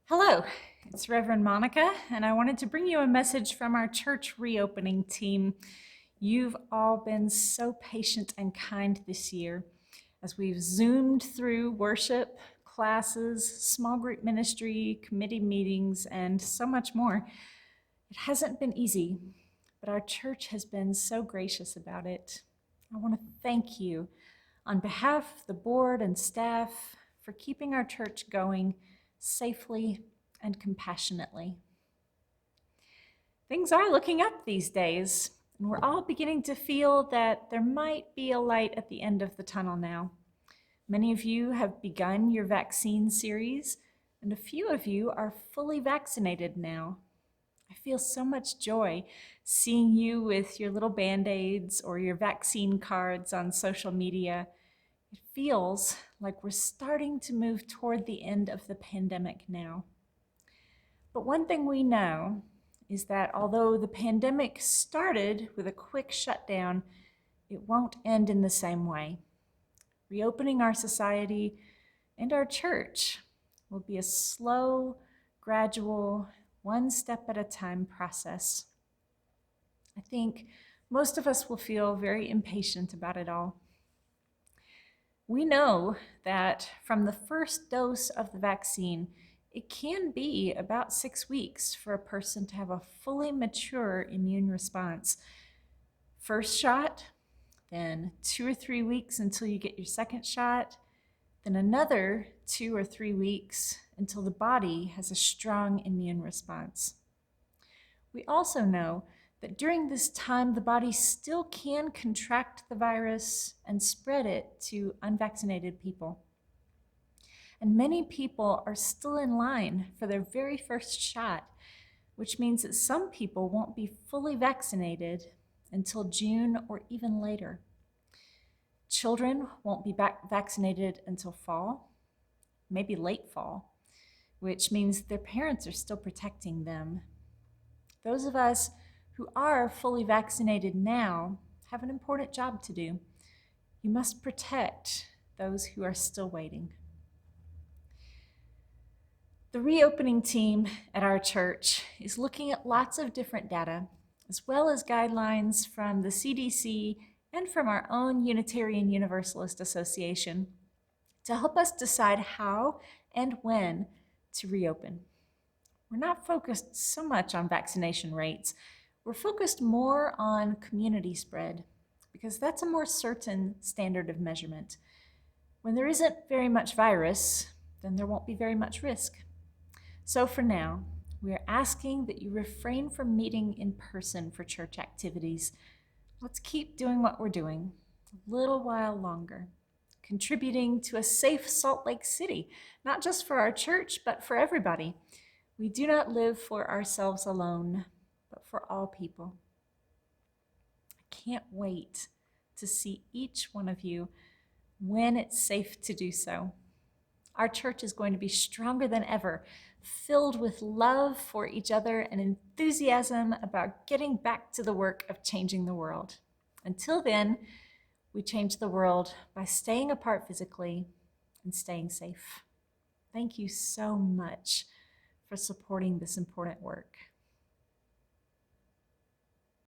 Hello, it's Reverend Monica, and I wanted to bring you a message from our church reopening team. You've all been so patient and kind this year as we've zoomed through worship, classes, small group ministry, committee meetings, and so much more. It hasn't been easy, but our church has been so gracious about it. I want to thank you on behalf of the board and staff for keeping our church going safely and compassionately. Things are looking up these days, and we're all beginning to feel that there might be a light at the end of the tunnel now. Many of you have begun your vaccine series, and a few of you are fully vaccinated now. I feel so much joy seeing you with your little Band-Aids or your vaccine cards on social media. It feels like we're starting to move toward the end of the pandemic now. But one thing we know is that although the pandemic started with a quick shutdown, it won't end in the same way. Reopening our society and our church will be a slow, gradual, one step at a time process. I think most of us will feel very impatient about it all. We know that from the first dose of the vaccine, it can be about 6 weeks for a person to have a fully mature immune response. First shot, then 2 or 3 weeks until you get your second shot, then another 2 or 3 weeks until the body has a strong immune response. We also know that during this time, the body still can contract the virus and spread it to unvaccinated people. And many people are still in line for their very first shot, which means that some people won't be fully vaccinated until June or even later. Children won't be vaccinated until fall, maybe late fall, which means their parents are still protecting them. Those of us who are fully vaccinated now have an important job to do. You must protect those who are still waiting. The reopening team at our church is looking at lots of different data, as well as guidelines from the CDC and from our own Unitarian Universalist Association to help us decide how and when to reopen. We're not focused so much on vaccination rates. We're focused more on community spread because that's a more certain standard of measurement. When there isn't very much virus, then there won't be very much risk. So for now, we are asking that you refrain from meeting in person for church activities. Let's keep doing what we're doing a little while longer, contributing to a safe Salt Lake City, not just for our church, but for everybody. We do not live for ourselves alone, but for all people. I can't wait to see each one of you when it's safe to do so. Our church is going to be stronger than ever, filled with love for each other and enthusiasm about getting back to the work of changing the world. Until then, we change the world by staying apart physically and staying safe. Thank you so much for supporting this important work.